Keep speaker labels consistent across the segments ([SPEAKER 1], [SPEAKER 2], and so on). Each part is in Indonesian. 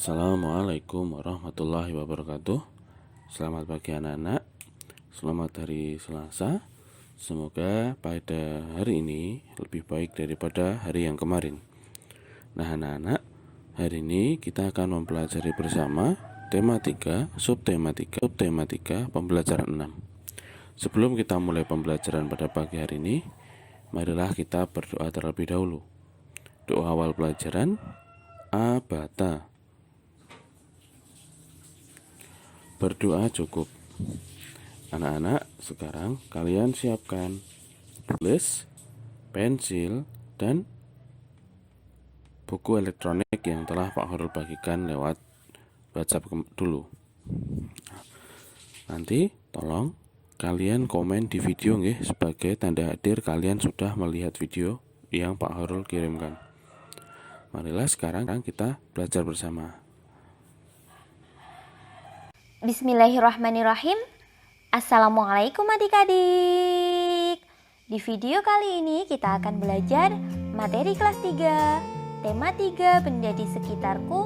[SPEAKER 1] Assalamualaikum warahmatullahi wabarakatuh. Selamat pagi anak-anak. Selamat hari Selasa. Semoga pada hari ini lebih baik daripada hari yang kemarin. Nah anak-anak, hari ini kita akan mempelajari bersama tema 3, subtema 3, pembelajaran 6. Sebelum kita mulai pembelajaran pada pagi hari ini, marilah kita berdoa terlebih dahulu. Doa awal pelajaran, Abata. Berdoa cukup. Anak-anak, sekarang kalian siapkan tulis, pensil, dan buku elektronik yang telah Pak Horul bagikan lewat WhatsApp dulu. Nanti tolong kalian komen di video nggih sebagai tanda hadir kalian sudah melihat video yang Pak Horul kirimkan. Marilah sekarang kita belajar bersama.
[SPEAKER 2] Bismillahirrahmanirrahim. Assalamualaikum adik-adik. Di video kali ini kita akan belajar materi kelas 3, tema 3 benda di sekitarku,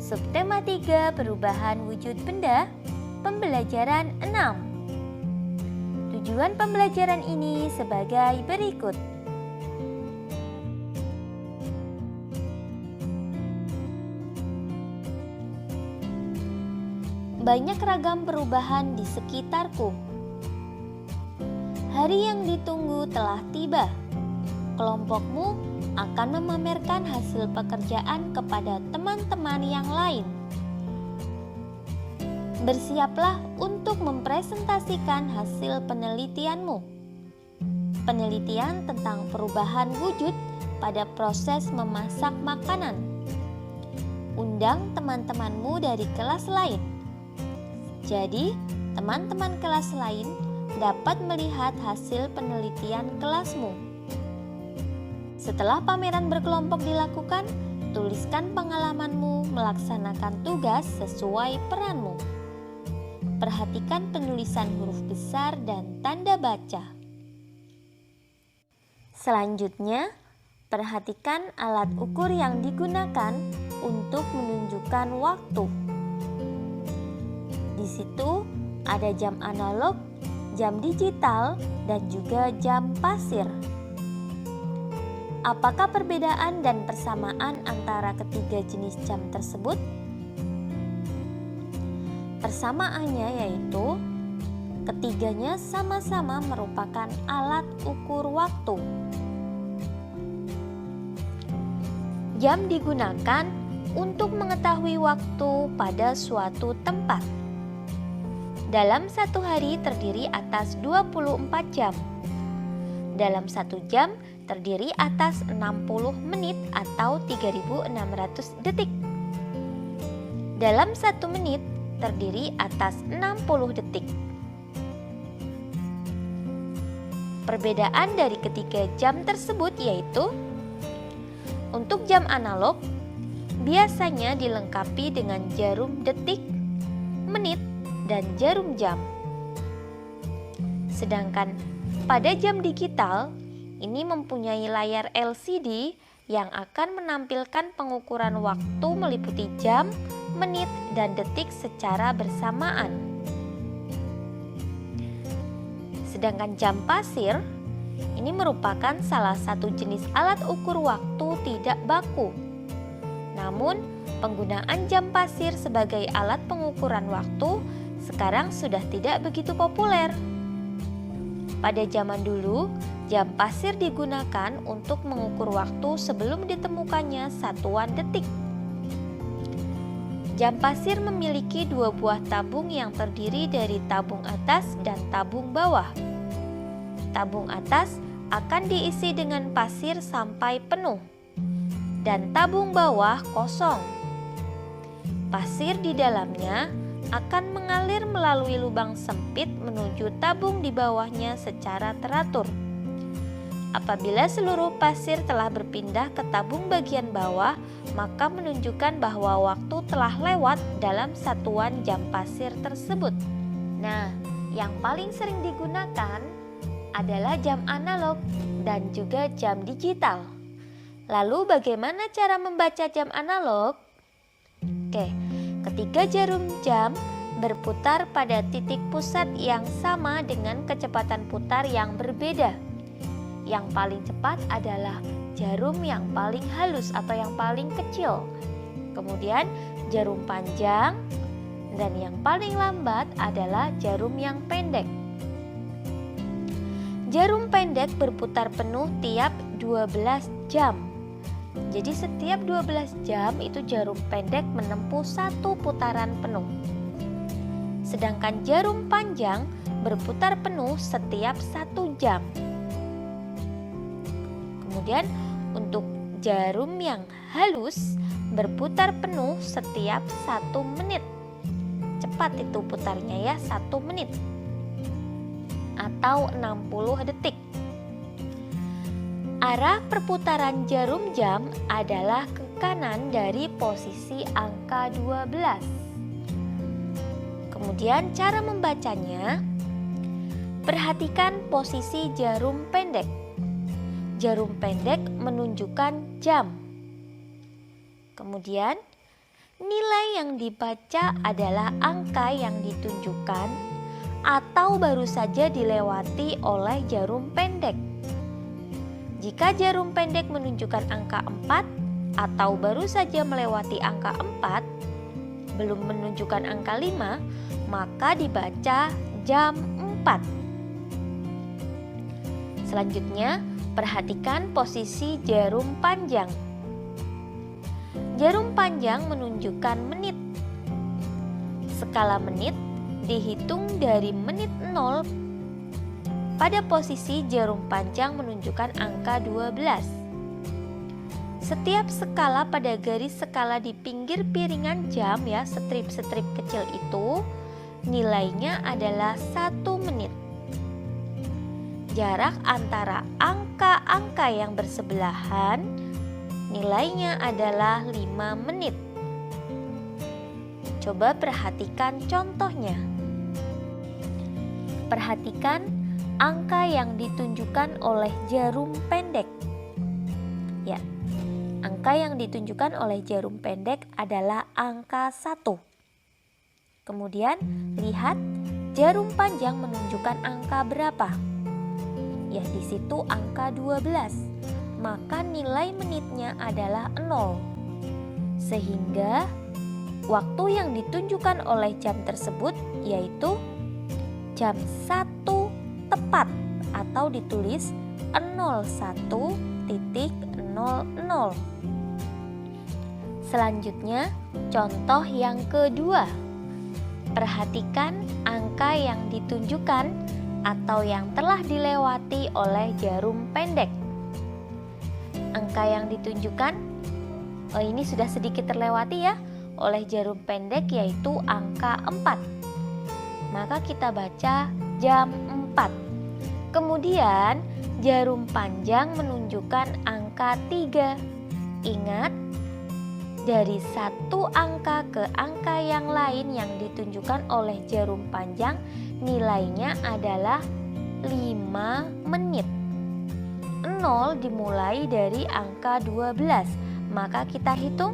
[SPEAKER 2] subtema 3 perubahan wujud benda, pembelajaran 6. Tujuan pembelajaran ini sebagai berikut. Banyak ragam perubahan di sekitarku. Hari yang ditunggu telah tiba. Kelompokmu akan memamerkan hasil pekerjaan kepada teman-teman yang lain. Bersiaplah untuk mempresentasikan hasil penelitianmu. Penelitian tentang perubahan wujud pada proses memasak makanan. Undang teman-temanmu dari kelas lain. Jadi, teman-teman kelas lain dapat melihat hasil penelitian kelasmu. Setelah pameran berkelompok dilakukan, tuliskan pengalamanmu melaksanakan tugas sesuai peranmu. Perhatikan penulisan huruf besar dan tanda baca. Selanjutnya, perhatikan alat ukur yang digunakan untuk menunjukkan waktu. Di situ ada jam analog, jam digital, dan juga jam pasir. Apakah perbedaan dan persamaan antara ketiga jenis jam tersebut? Persamaannya yaitu ketiganya sama-sama merupakan alat ukur waktu. Jam digunakan untuk mengetahui waktu pada suatu tempat. Dalam satu hari terdiri atas 24 jam. Dalam satu jam terdiri atas 60 menit atau 3.600 detik. Dalam satu menit terdiri atas 60 detik. Perbedaan dari ketiga jam tersebut yaitu untuk jam analog biasanya dilengkapi dengan jarum detik, menit, dan jarum jam. Sedangkan pada jam digital ini mempunyai layar LCD yang akan menampilkan pengukuran waktu meliputi jam, menit, dan detik secara bersamaan. Sedangkan jam pasir ini merupakan salah satu jenis alat ukur waktu tidak baku. Namun, penggunaan jam pasir sebagai alat pengukuran waktu sekarang sudah tidak begitu populer. Pada zaman dulu, jam pasir digunakan untuk mengukur waktu sebelum ditemukannya satuan detik. Jam pasir memiliki dua buah tabung yang terdiri dari tabung atas dan tabung bawah. Tabung atas akan diisi dengan pasir sampai penuh, dan tabung bawah kosong. Pasir di dalamnya akan mengalir melalui lubang sempit menuju tabung di bawahnya secara teratur. Apabila seluruh pasir telah berpindah ke tabung bagian bawah, maka menunjukkan bahwa waktu telah lewat dalam satuan jam pasir tersebut. Nah, yang paling sering digunakan adalah jam analog dan juga jam digital. Lalu bagaimana cara membaca jam analog? Oke, ketiga jarum jam berputar pada titik pusat yang sama dengan kecepatan putar yang berbeda. Yang paling cepat adalah jarum yang paling halus atau yang paling kecil. Kemudian jarum panjang, dan yang paling lambat adalah jarum yang pendek. Jarum pendek berputar penuh tiap 12 jam. Jadi setiap 12 jam itu jarum pendek menempuh satu putaran penuh. Sedangkan jarum panjang berputar penuh setiap 1 jam. Kemudian untuk jarum yang halus berputar penuh setiap 1 menit. Cepat itu putarnya ya, 1 menit atau 60 detik. Arah perputaran jarum jam adalah ke kanan dari posisi angka 12. Kemudian cara membacanya, perhatikan posisi jarum pendek. Jarum pendek menunjukkan jam. Kemudian nilai yang dibaca adalah angka yang ditunjukkan atau baru saja dilewati oleh jarum pendek. Jika jarum pendek menunjukkan angka 4 atau baru saja melewati angka 4, belum menunjukkan angka 5, maka dibaca jam 4. Selanjutnya, perhatikan posisi jarum panjang. Jarum panjang menunjukkan menit. Skala menit dihitung dari menit 0. Pada posisi jarum panjang menunjukkan angka 12. Setiap skala pada garis skala di pinggir piringan jam ya, strip-strip kecil itu nilainya adalah 1 menit. Jarak antara angka-angka yang bersebelahan nilainya adalah 5 menit. Coba perhatikan contohnya. Perhatikan angka yang ditunjukkan oleh jarum pendek. Ya, angka yang ditunjukkan oleh jarum pendek adalah angka 1. Kemudian lihat jarum panjang menunjukkan angka berapa? Ya, di situ angka 12. Maka nilai menitnya adalah 0. Sehingga waktu yang ditunjukkan oleh jam tersebut yaitu jam 1 tepat atau ditulis 01.00. Selanjutnya, contoh yang kedua. Perhatikan angka yang ditunjukkan atau yang telah dilewati oleh jarum pendek. Angka yang ditunjukkan, ini sudah sedikit terlewati ya oleh jarum pendek, yaitu angka 4. Maka kita baca jam 4. Kemudian jarum panjang menunjukkan angka 3. Ingat, dari satu angka ke angka yang lain yang ditunjukkan oleh jarum panjang nilainya adalah 5 menit. 0 dimulai dari angka 12. Maka kita hitung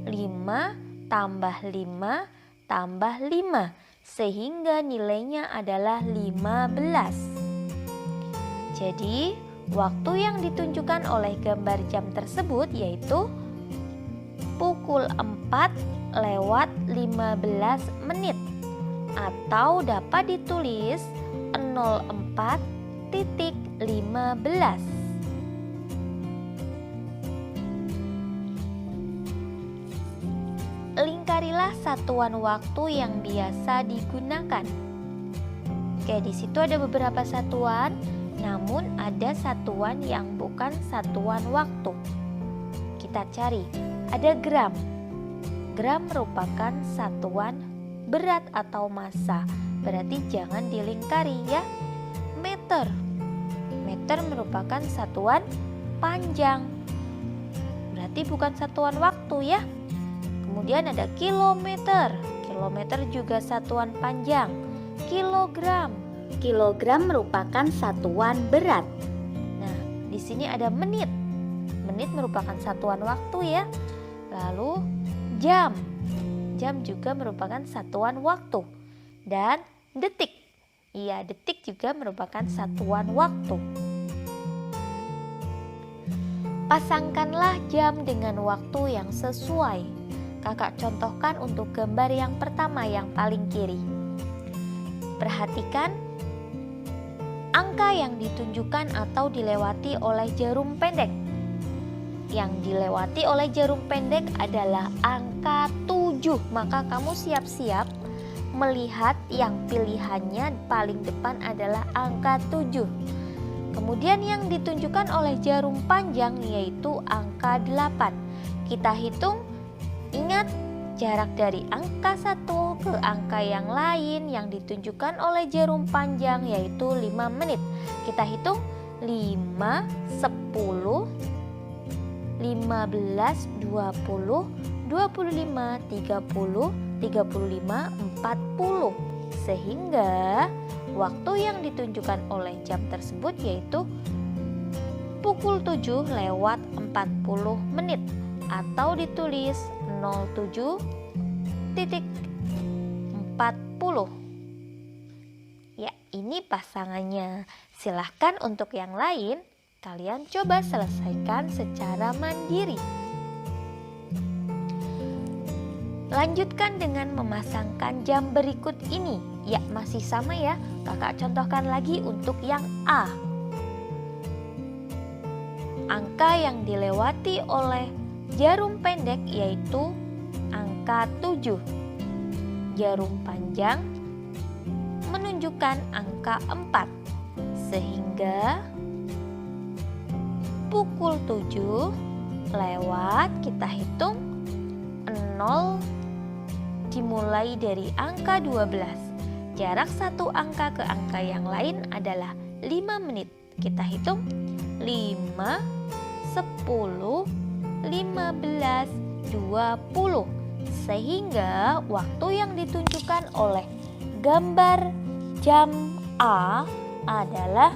[SPEAKER 2] 5 tambah 5 tambah 5. Sehingga nilainya adalah 15. Jadi, waktu yang ditunjukkan oleh gambar jam tersebut yaitu pukul 4:15 menit atau dapat ditulis 04.15. Lingkarilah satuan waktu yang biasa digunakan. Oke, di situ ada beberapa satuan, namun ada satuan yang bukan satuan waktu. Kita cari, ada gram. Gram merupakan satuan berat atau massa, berarti jangan dilingkari ya. Meter. Meter merupakan satuan panjang, berarti bukan satuan waktu ya. Kemudian ada kilometer. Kilometer juga satuan panjang. Kilogram. Kilogram merupakan satuan berat. Nah, di sini ada menit. Menit merupakan satuan waktu ya. Lalu jam. jam juga merupakan satuan waktu. Dan detik. Iya, detik juga merupakan satuan waktu. Pasangkanlah jam dengan waktu yang sesuai. Kakak contohkan untuk gambar yang pertama yang paling kiri. Perhatikan angka yang ditunjukkan atau dilewati oleh jarum pendek. Yang dilewati oleh jarum pendek adalah angka 7. Maka kamu siap-siap melihat yang pilihannya paling depan adalah angka 7. Kemudian yang ditunjukkan oleh jarum panjang yaitu angka 8. Kita hitung, ingat jarak dari angka 1 ke angka yang lain yang ditunjukkan oleh jarum panjang yaitu 5 menit. Kita hitung 5, 10, 15, 20, 25, 30, 35, 40. Sehingga waktu yang ditunjukkan oleh jam tersebut yaitu pukul 7 lewat 40 menit atau ditulis 07.40. Ya, ini pasangannya. Silahkan untuk yang lain kalian coba selesaikan secara mandiri. Lanjutkan dengan memasangkan jam berikut ini. Ya, masih sama ya. Kakak contohkan lagi untuk yang A. Angka yang dilewati oleh jarum pendek yaitu angka 7. Jarum panjang menunjukkan angka 4. Sehingga pukul 7 lewat, kita hitung 0 dimulai dari angka 12. Jarak satu angka ke angka yang lain adalah 5 menit. Kita hitung 5, 10, 15, 20. Sehingga waktu yang ditunjukkan oleh gambar jam A adalah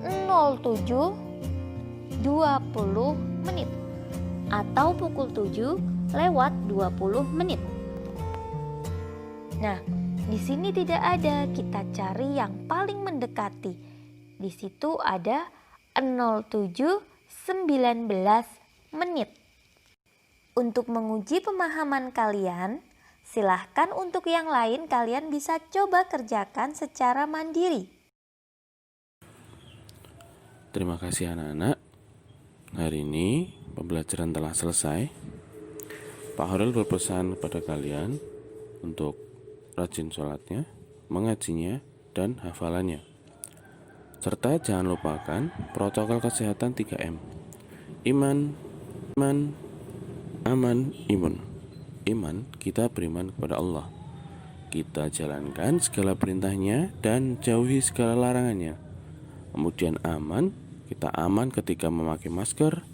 [SPEAKER 2] 07.20 menit atau pukul 7 lewat 20 menit. Nah, di sini tidak ada, kita cari yang paling mendekati. Di situ ada 07.19 menit. Untuk menguji pemahaman kalian, silahkan untuk yang lain kalian bisa coba kerjakan secara mandiri.
[SPEAKER 1] Terima kasih anak-anak. Hari ini pembelajaran telah selesai. Pak Horil berpesan kepada kalian untuk rajin sholatnya, mengajinya, dan hafalannya. Serta jangan lupakan protokol kesehatan 3M. Iman, aman, imun. Iman, kita beriman kepada Allah. Kita jalankan segala perintahnya dan jauhi segala larangannya. Kemudian aman, kita aman ketika memakai masker,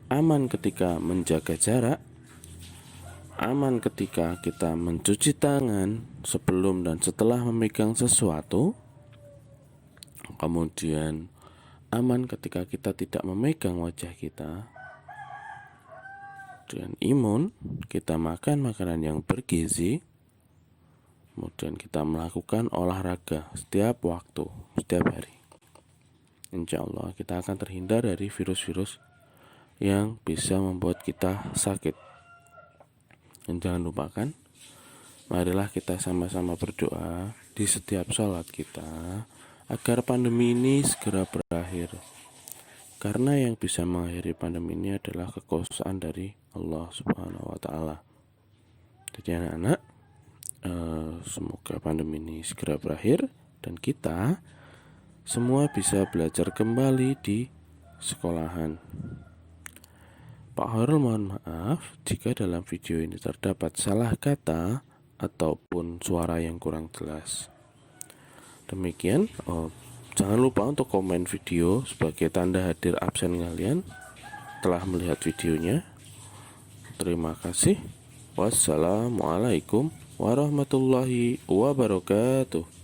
[SPEAKER 1] aman ketika menjaga jarak, aman ketika kita mencuci tangan sebelum dan setelah memegang sesuatu. Kemudian aman ketika kita tidak memegang wajah kita. Dan imun, kita makan makanan yang bergizi. Kemudian kita melakukan olahraga setiap waktu, setiap hari. Insya Allah kita akan terhindar dari virus-virus yang bisa membuat kita sakit. Dan jangan lupakan, marilah kita sama-sama berdoa di setiap sholat kita agar pandemi ini segera berakhir. Karena yang bisa mengakhiri pandemi ini adalah kekuasaan dari Allah Subhanahu wa Ta'ala. Jadi anak-anak, semoga pandemi ini segera berakhir dan kita semua bisa belajar kembali di sekolahan. Pak Horil mohon maaf jika dalam video ini terdapat salah kata ataupun suara yang kurang jelas. Demikian, jangan lupa untuk komen video sebagai tanda hadir absen kalian telah melihat videonya. Terima kasih. Wassalamualaikum warahmatullahi wabarakatuh.